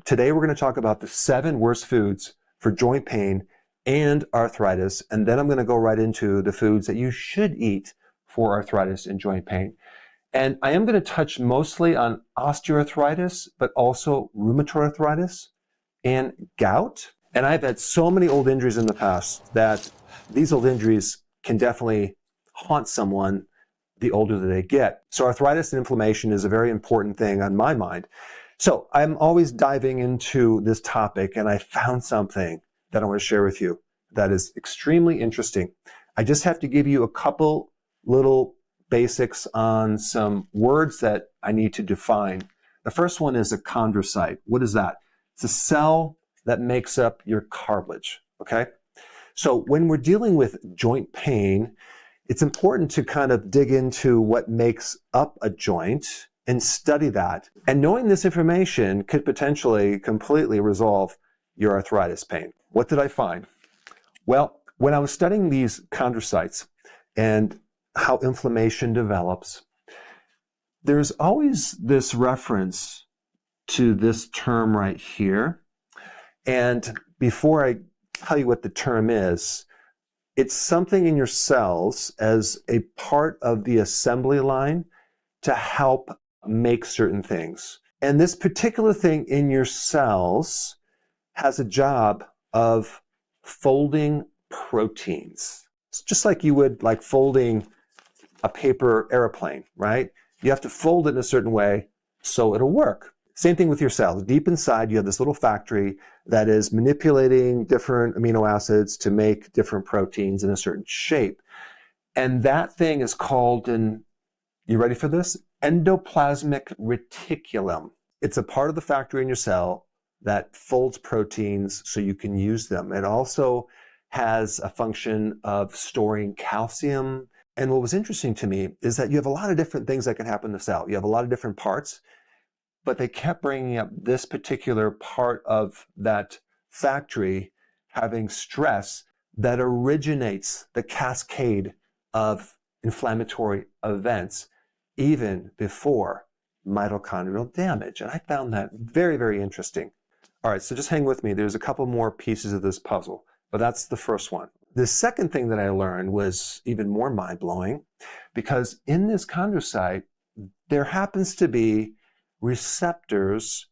Today we're going to talk about the 7 worst foods for joint pain and arthritis, and then I'm going to go right into the foods that you should eat for arthritis and joint pain. And I am going to touch mostly on osteoarthritis, but also rheumatoid arthritis and gout. And I've had so many old injuries in the past that these old injuries can definitely haunt someone the older that they get. So arthritis and inflammation is a very important thing on my mind. So I'm always diving into this topic, and I found something that I want to share with you that is extremely interesting. I just have to give you a couple little basics on some words that I need to define. The first one is a chondrocyte. What is that? It's a cell that makes up your cartilage, okay? So when we're dealing with joint pain, it's important to kind of dig into what makes up a joint and study that. And knowing this information could potentially completely resolve your arthritis pain. What did I find? Well, when I was studying these chondrocytes and how inflammation develops, there's always this reference to this term right here. And before I tell you what the term is, it's something in your cells as a part of the assembly line to help make certain things. And this particular thing in your cells has a job of folding proteins. It's just like you would like folding a paper airplane, right? You have to fold it in a certain way so it'll work. Same thing with your cells. Deep inside, you have this little factory that is manipulating different amino acids to make different proteins in a certain shape. And that thing is called you ready for this? Endoplasmic reticulum. It's a part of the factory in your cell that folds proteins so you can use them. It also has a function of storing calcium. And what was interesting to me is that you have a lot of different things that can happen in the cell. You have a lot of different parts, but they kept bringing up this particular part of that factory having stress that originates the cascade of inflammatory events even before mitochondrial damage. And I found that very, very interesting. All right, so just hang with me. There's a couple more pieces of this puzzle, but that's the first one. The second thing that I learned was even more mind-blowing, because in this chondrocyte, there happens to be receptors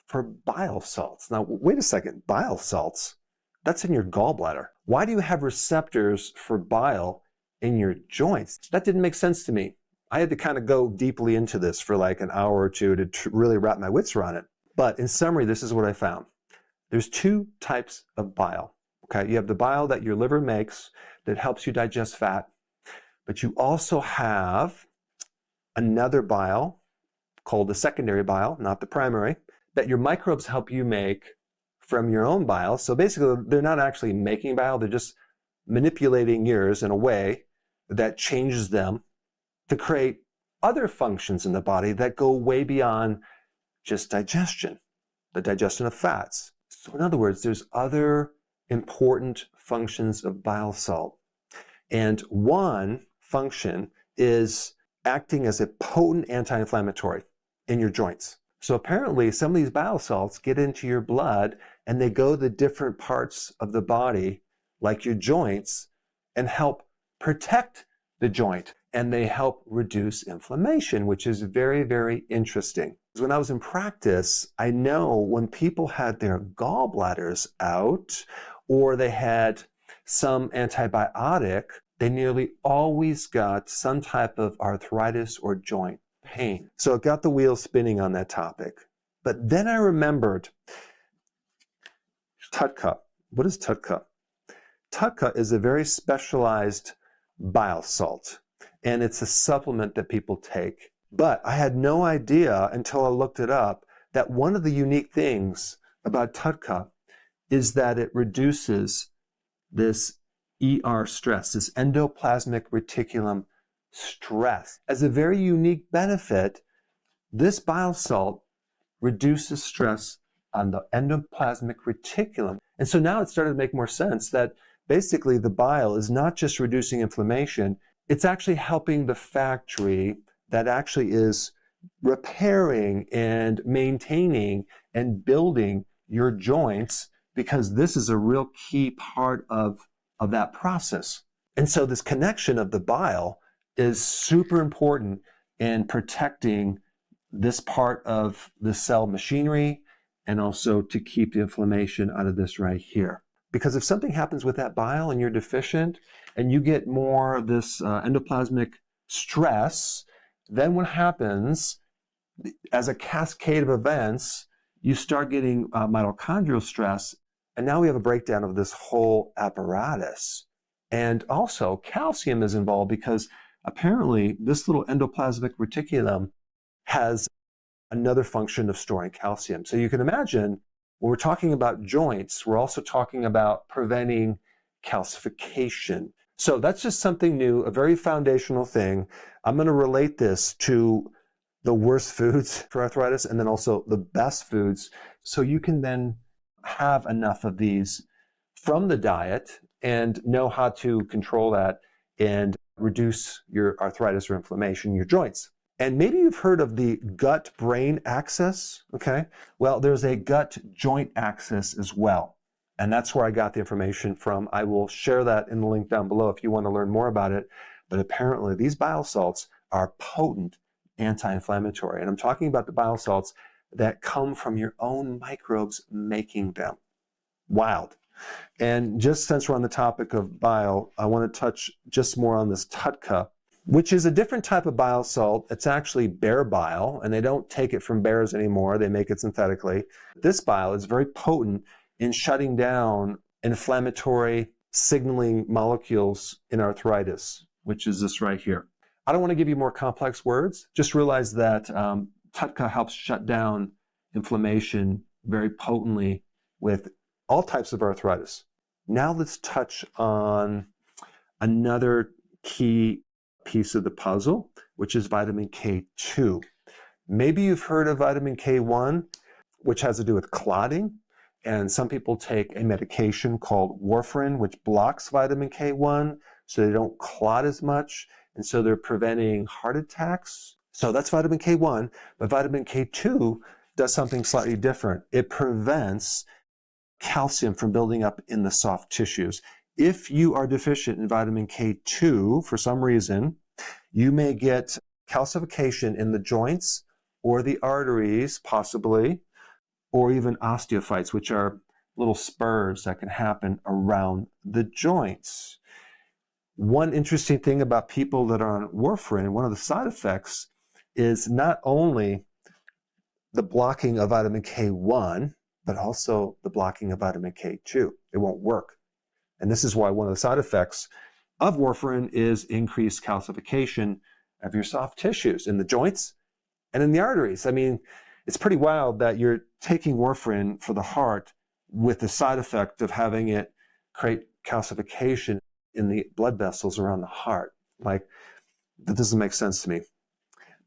for bile salts. Now, wait a second, bile salts? That's in your gallbladder. Why do you have receptors for bile in your joints? That didn't make sense to me. I had to kind of go deeply into this for like an hour or two to really wrap my wits around it. But in summary, this is what I found. There's 2 types of bile. Okay, you have the bile that your liver makes that helps you digest fat, but you also have another bile called the secondary bile, not the primary, that your microbes help you make from your own bile. So basically, they're not actually making bile, they're just manipulating yours in a way that changes them to create other functions in the body that go way beyond just digestion, the digestion of fats. So in other words, there's other important functions of bile salt. And one function is acting as a potent anti-inflammatory in your joints. So apparently some of these bile salts get into your blood and they go to different parts of the body, like your joints, and help protect the joint. And they help reduce inflammation, which is very, very interesting. When I was in practice, I know when people had their gallbladders out or they had some antibiotic, they nearly always got some type of arthritis or joint pain. So it got the wheels spinning on that topic. But then I remembered TUDCA. What is TUDCA? TUDCA is a very specialized bile salt, and it's a supplement that people take. But I had no idea until I looked it up that one of the unique things about TUDCA is that it reduces this ER stress, this endoplasmic reticulum stress. As a very unique benefit, this bile salt reduces stress on the endoplasmic reticulum. And so now it started to make more sense that basically the bile is not just reducing inflammation, it's actually helping the factory that actually is repairing and maintaining and building your joints, because this is a real key part of that process. And so this connection of the bile is super important in protecting this part of the cell machinery, and also to keep the inflammation out of this right here. Because if something happens with that bile and you're deficient and you get more of this endoplasmic stress, then what happens as a cascade of events, you start getting mitochondrial stress, and now we have a breakdown of this whole apparatus. And also calcium is involved because apparently this little endoplasmic reticulum has another function of storing calcium. So you can imagine when we're talking about joints, we're also talking about preventing calcification. So that's just something new, a very foundational thing. I'm going to relate this to the worst foods for arthritis and then also the best foods, so you can then have enough of these from the diet and know how to control that and reduce your arthritis or inflammation in your joints. And maybe you've heard of the gut-brain axis, okay? Well, there's a gut-joint axis as well. And that's where I got the information from. I will share that in the link down below if you want to learn more about it. But apparently these bile salts are potent anti-inflammatory. And I'm talking about the bile salts that come from your own microbes making them. Wild. And just since we're on the topic of bile, I want to touch just more on this TUDCA, which is a different type of bile salt. It's actually bear bile, and they don't take it from bears anymore. They make it synthetically. This bile is very potent in shutting down inflammatory signaling molecules in arthritis, which is this right here. I don't want to give you more complex words. Just realize that TUDCA helps shut down inflammation very potently with all types of arthritis. Now let's touch on another key piece of the puzzle, which is vitamin K2. Maybe you've heard of vitamin K1, which has to do with clotting. And some people take a medication called warfarin, which blocks vitamin K1 so they don't clot as much. And so they're preventing heart attacks. So that's vitamin K1, but vitamin K2 does something slightly different. It prevents calcium from building up in the soft tissues. If you are deficient in vitamin K2 for some reason, you may get calcification in the joints or the arteries, possibly, or even osteophytes, which are little spurs that can happen around the joints. One interesting thing about people that are on warfarin, one of the side effects is not only the blocking of vitamin K1, but also the blocking of vitamin K2. It won't work. And this is why one of the side effects of warfarin is increased calcification of your soft tissues in the joints and in the arteries. I mean, it's pretty wild that you're taking warfarin for the heart with the side effect of having it create calcification in the blood vessels around the heart. Like, that doesn't make sense to me.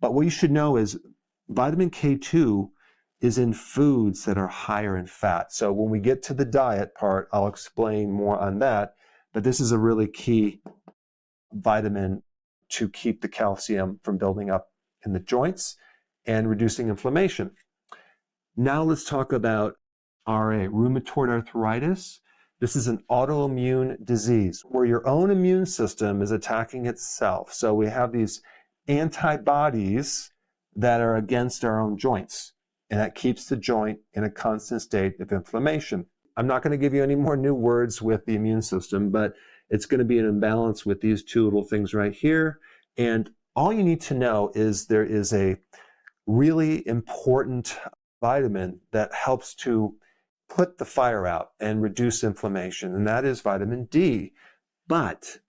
But what you should know is vitamin K2 is in foods that are higher in fat. So when we get to the diet part, I'll explain more on that. But this is a really key vitamin to keep the calcium from building up in the joints and reducing inflammation. Now let's talk about RA, rheumatoid arthritis. This is an autoimmune disease where your own immune system is attacking itself. So we have these antibodies that are against our own joints, and that keeps the joint in a constant state of inflammation. I'm not going to give you any more new words with the immune system, but it's going to be an imbalance with these two little things right here. And all you need to know is there is a really important vitamin that helps to put the fire out and reduce inflammation, and that is vitamin D. But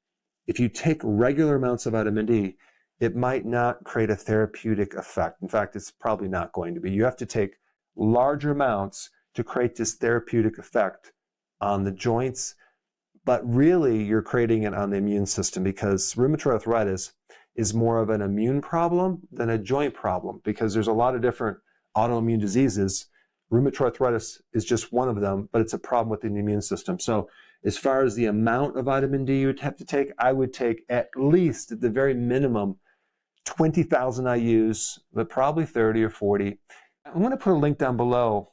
if you take regular amounts of vitamin D, it might not create a therapeutic effect. In fact, it's probably not going to be. You have to take larger amounts to create this therapeutic effect on the joints, but really you're creating it on the immune system, because rheumatoid arthritis is more of an immune problem than a joint problem, because there's a lot of different autoimmune diseases. Rheumatoid arthritis is just one of them, but it's a problem with the immune system. So as far as the amount of vitamin D you would have to take, I would take at least, at the very minimum, 20,000 I use, but probably 30 or 40. I'm going to put a link down below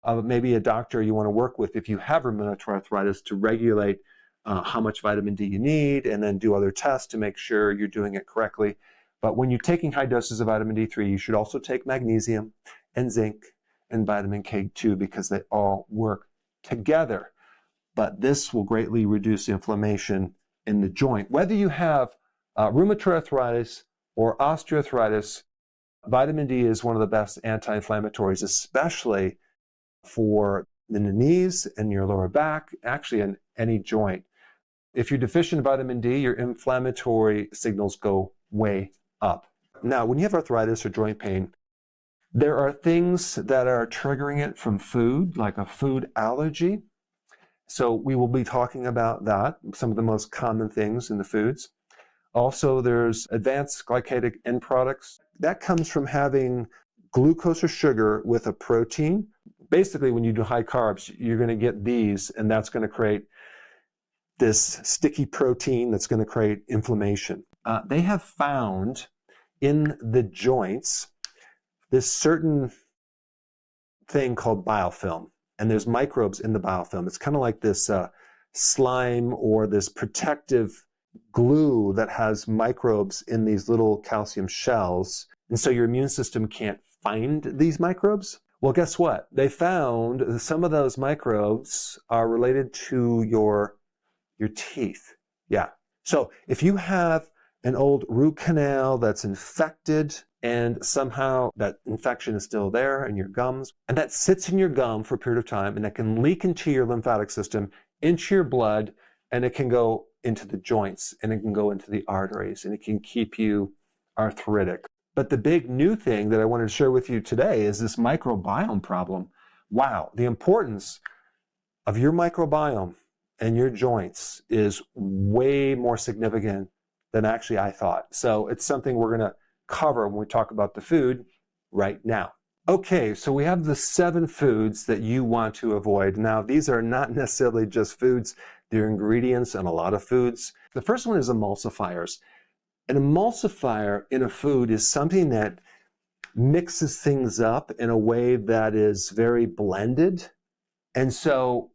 of maybe a doctor you want to work with if you have rheumatoid arthritis to regulate how much vitamin D you need, and then do other tests to make sure you're doing it correctly. But when you're taking high doses of vitamin D3, you should also take magnesium and zinc and vitamin K2 because they all work together. But this will greatly reduce the inflammation in the joint. Whether you have rheumatoid arthritis or osteoarthritis, vitamin D is one of the best anti-inflammatories, especially for the knees and your lower back, actually in any joint. If you're deficient in vitamin D, your inflammatory signals go way up. Now, when you have arthritis or joint pain, there are things that are triggering it from food, like a food allergy. So we will be talking about that, some of the most common things in the foods. Also, there's advanced glycated end products. That comes from having glucose or sugar with a protein. Basically, when you do high carbs, you're going to get these, and that's going to create this sticky protein that's going to create inflammation. They have found in the joints this certain thing called biofilm, and there's microbes in the biofilm. It's kind of like this slime or this protective glue that has microbes in these little calcium shells, and so your immune system can't find these microbes. Well, guess what? They found some of those microbes are related to your teeth. Yeah. So if you have an old root canal that's infected and somehow that infection is still there in your gums, and that sits in your gum for a period of time, and that can leak into your lymphatic system, into your blood, and it can go into the joints, and it can go into the arteries, and it can keep you arthritic. But the big new thing that I wanted to share with you today is this microbiome problem. Wow, the importance of your microbiome and your joints is way more significant than actually I thought. So it's something we're going to cover when we talk about the food right now. Okay, so we have the 7 foods that you want to avoid. Now, these are not necessarily just foods, they're ingredients in a lot of foods. The first one is emulsifiers. An emulsifier in a food is something that mixes things up in a way that is very blended. And so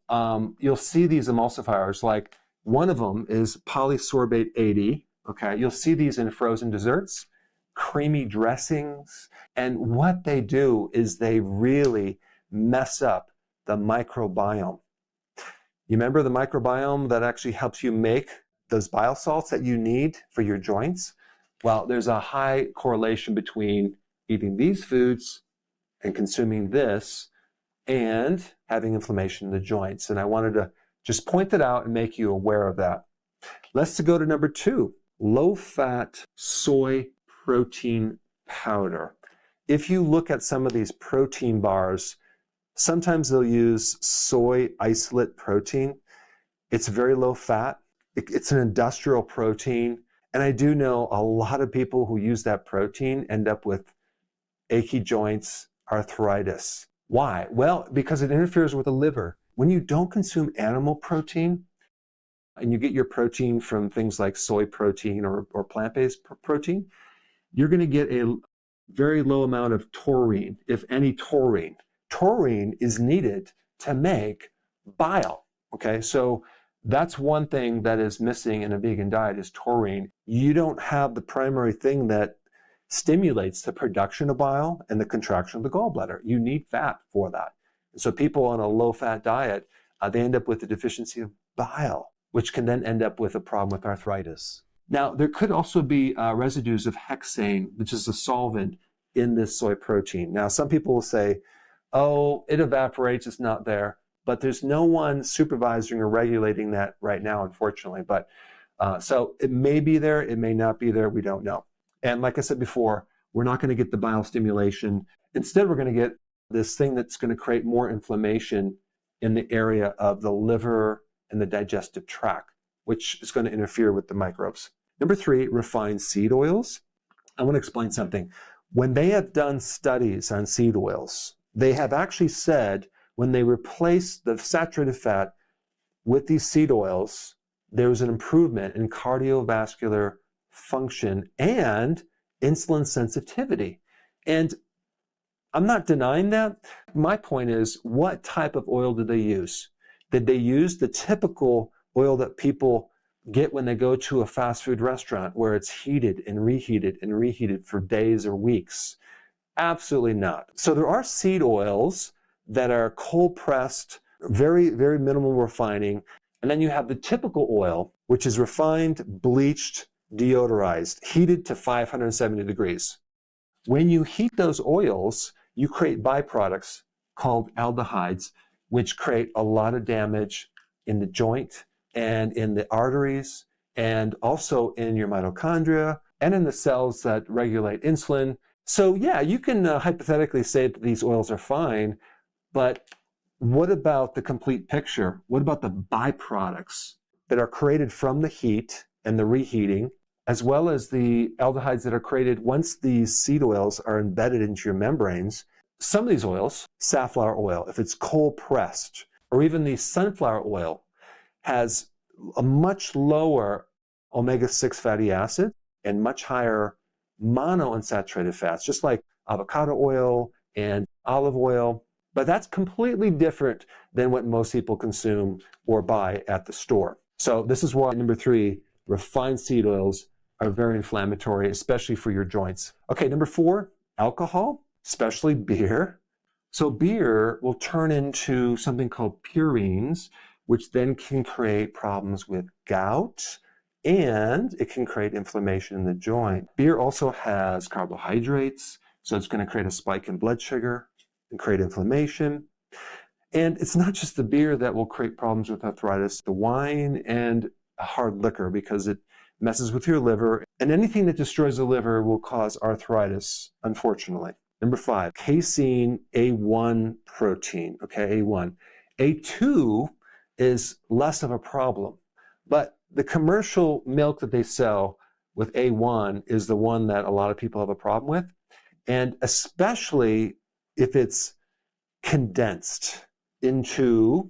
you'll see these emulsifiers, like one of them is polysorbate 80. Okay, you'll see these in frozen desserts, creamy dressings, and what they do is they really mess up the microbiome. You remember the microbiome that actually helps you make those bile salts that you need for your joints? Well, there's a high correlation between eating these foods and consuming this and having inflammation in the joints. And I wanted to just point that out and make you aware of that. Let's go to number 2, low-fat soy protein powder. If you look at some of these protein bars, sometimes they'll use soy isolate protein. It's very low fat. It's an industrial protein. And I do know a lot of people who use that protein end up with achy joints, arthritis. Why? Well, because it interferes with the liver. When you don't consume animal protein, and you get your protein from things like soy protein or plant-based protein, you're going to get a very low amount of taurine, if any taurine. Taurine is needed to make bile. Okay, so that's one thing that is missing in a vegan diet is taurine. You don't have the primary thing that stimulates the production of bile and the contraction of the gallbladder. You need fat for that. And so people on a low-fat diet, they end up with a deficiency of bile, which can then end up with a problem with arthritis. Now, there could also be residues of hexane, which is a solvent in this soy protein. Now, some people will say, oh, it evaporates, it's not there. But there's no one supervising or regulating that right now, unfortunately. But so it may be there, it may not be there, we don't know. And like I said before, we're not going to get the bile stimulation. Instead, we're going to get this thing that's going to create more inflammation in the area of the liver and the digestive tract, which is going to interfere with the microbes. Number 3, refined seed oils. I want to explain something. When they have done studies on seed oils, they have actually said when they replace the saturated fat with these seed oils, there's an improvement in cardiovascular function and insulin sensitivity. And I'm not denying that. My point is, what type of oil did they use? Did they use the typical oil that people get when they go to a fast food restaurant where it's heated and reheated for days or weeks? Absolutely not. So there are seed oils that are cold pressed, very, very minimal refining. And then you have the typical oil, which is refined, bleached, deodorized, heated to 570 degrees. When you heat those oils, you create byproducts called aldehydes, which create a lot of damage in the joint and in the arteries and also in your mitochondria and in the cells that regulate insulin. So yeah, you can hypothetically say that these oils are fine, but what about the complete picture? What about the byproducts that are created from the heat and the reheating, as well as the aldehydes that are created once these seed oils are embedded into your membranes? Some of these oils, safflower oil, if it's cold pressed, or even the sunflower oil, has a much lower omega-6 fatty acid and much higher monounsaturated fats, just like avocado oil and olive oil. But that's completely different than what most people consume or buy at the store. So this is why, number 3, refined seed oils are very inflammatory, especially for your joints. Okay, number 4, alcohol, especially beer. So beer will turn into something called purines, which then can create problems with gout, and it can create inflammation in the joint. Beer also has carbohydrates, so it's going to create a spike in blood sugar and create inflammation. And it's not just the beer that will create problems with arthritis, the wine and hard liquor, because it messes with your liver, and anything that destroys the liver will cause arthritis, unfortunately. Number 5, casein A1 protein, okay, A1. A2 is less of a problem, but the commercial milk that they sell with A1 is the one that a lot of people have a problem with, and especially if it's condensed into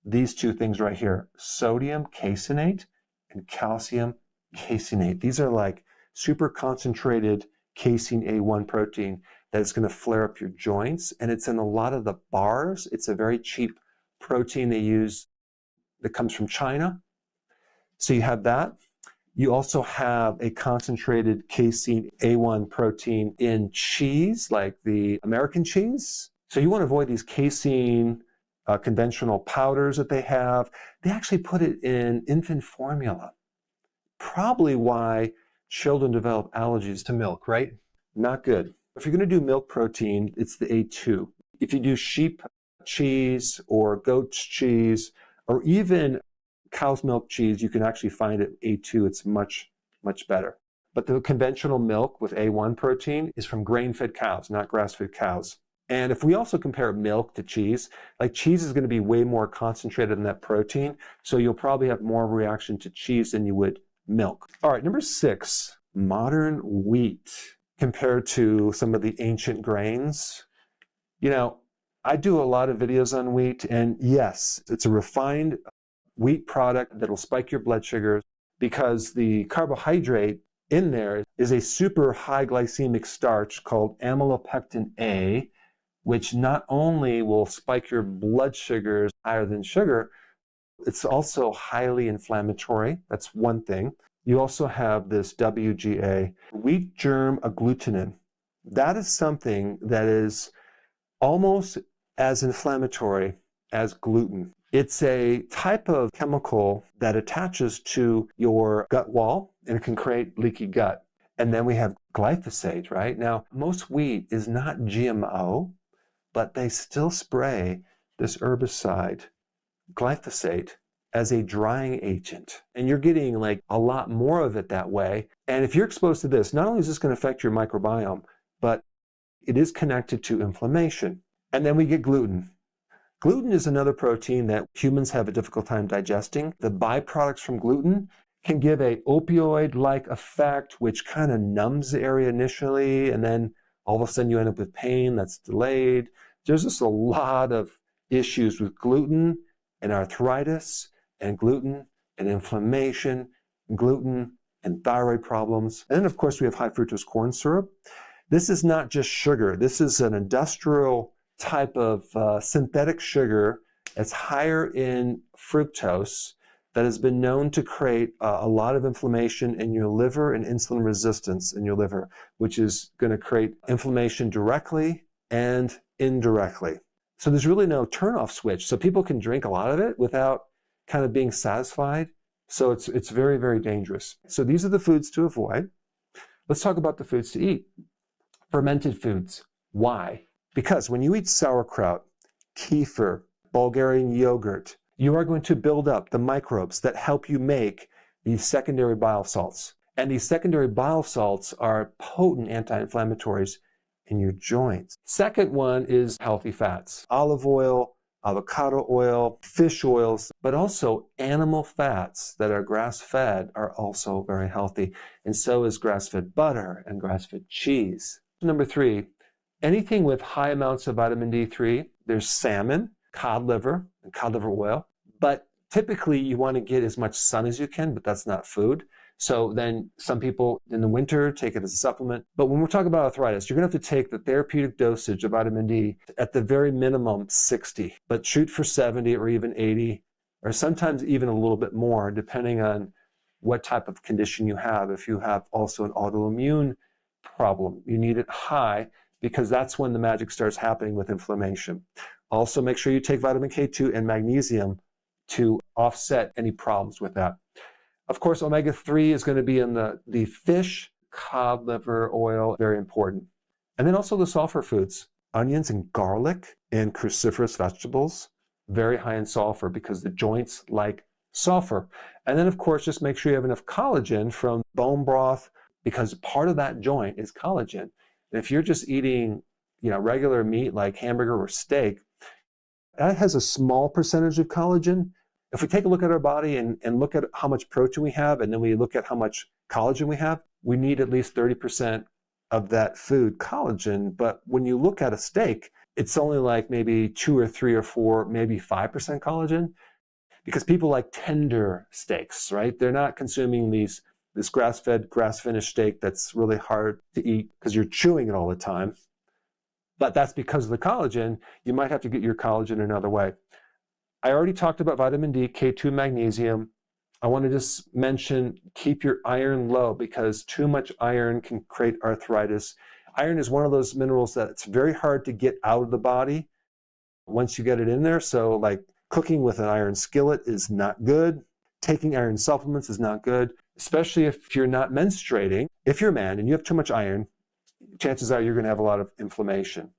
these two things right here, sodium caseinate and calcium caseinate. These are like super concentrated casein A1 protein that is going to flare up your joints, and it's in a lot of the bars. It's a very cheap protein they use that comes from China. So you have that. You also have a concentrated casein A1 protein in cheese, like the American cheese. So you want to avoid these casein conventional powders that they have. They actually put it in infant formula. Probably why children develop allergies to milk, right? Not good. If you're going to do milk protein, it's the A2. If you do sheep cheese or goat's cheese or even cow's milk cheese, you can actually find it A2. It's much, much better. But the conventional milk with A1 protein is from grain-fed cows, not grass-fed cows. And if we also compare milk to cheese, like cheese is going to be way more concentrated in that protein, so you'll probably have more of a reaction to cheese than you would milk. All right, number 6, modern wheat compared to some of the ancient grains. You know, I do a lot of videos on wheat, and yes, it's a refined wheat product that'll spike your blood sugars because the carbohydrate in there is a super high glycemic starch called amylopectin A, which not only will spike your blood sugars higher than sugar, it's also highly inflammatory. That's one thing. You also have this WGA, wheat germ agglutinin. That is something that is almost as inflammatory as gluten. It's a type of chemical that attaches to your gut wall and it can create leaky gut. And then we have glyphosate, right? Now, most wheat is not GMO, but they still spray this herbicide, glyphosate, as a drying agent. And you're getting like a lot more of it that way. And if you're exposed to this, not only is this going to affect your microbiome, but it is connected to inflammation. And then we get gluten. Gluten is another protein that humans have a difficult time digesting. The byproducts from gluten can give a opioid-like effect, which kind of numbs the area initially, and then all of a sudden you end up with pain that's delayed. There's just a lot of issues with gluten and arthritis and gluten and inflammation, gluten and thyroid problems. And then, of course, we have high fructose corn syrup. This is not just sugar. This is an industrial type of synthetic sugar that's higher in fructose that has been known to create a lot of inflammation in your liver and insulin resistance in your liver, which is going to create inflammation directly and indirectly. So there's really no turn-off switch. So people can drink a lot of it without kind of being satisfied. So it's very, very dangerous. So these are the foods to avoid. Let's talk about the foods to eat. Fermented foods. Why? Because when you eat sauerkraut, kefir, Bulgarian yogurt, you are going to build up the microbes that help you make these secondary bile salts. And these secondary bile salts are potent anti-inflammatories in your joints. Second one is healthy fats. Olive oil, avocado oil, fish oils, but also animal fats that are grass-fed are also very healthy. And so is grass-fed butter and grass-fed cheese. Number 3, anything with high amounts of vitamin D3, there's salmon, cod liver, and cod liver oil. But typically you want to get as much sun as you can, but that's not food. So then some people in the winter take it as a supplement. But when we're talking about arthritis, you're going to have to take the therapeutic dosage of vitamin D at the very minimum 60, but shoot for 70 or even 80, or sometimes even a little bit more, depending on what type of condition you have. If you have also an autoimmune problem, you need it high because that's when the magic starts happening with inflammation. Also, make sure you take vitamin K2 and magnesium to offset any problems with that. Of course, omega-3 is going to be in the fish, cod liver oil, very important. And then also the sulfur foods, onions and garlic and cruciferous vegetables, very high in sulfur because the joints like sulfur. And then, of course, just make sure you have enough collagen from bone broth because part of that joint is collagen. And if you're just eating, regular meat like hamburger or steak, that has a small percentage of collagen. If we take a look at our body and look at how much protein we have, and then we look at how much collagen we have, we need at least 30% of that food collagen. But when you look at a steak, it's only like maybe 2 or 3 or 4, maybe 5% collagen, because people like tender steaks, right? They're not consuming this grass-fed, grass-finished steak that's really hard to eat because you're chewing it all the time. But that's because of the collagen. You might have to get your collagen another way. I already talked about vitamin D, K2, magnesium. I want to just mention, keep your iron low because too much iron can create arthritis. Iron is one of those minerals that it's very hard to get out of the body once you get it in there. So like cooking with an iron skillet is not good. Taking iron supplements is not good, especially if you're not menstruating. If you're a man and you have too much iron, chances are you're going to have a lot of inflammation.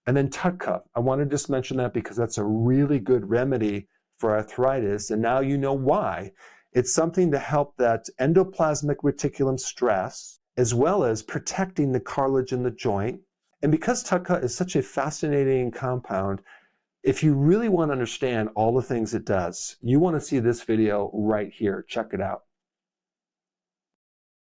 And then TUDCA, I want to just mention that because that's a really good remedy for arthritis. And now you know why. It's something to help that endoplasmic reticulum stress, as well as protecting the cartilage in the joint. And because TUDCA is such a fascinating compound, if you really want to understand all the things it does, you want to see this video right here. Check it out.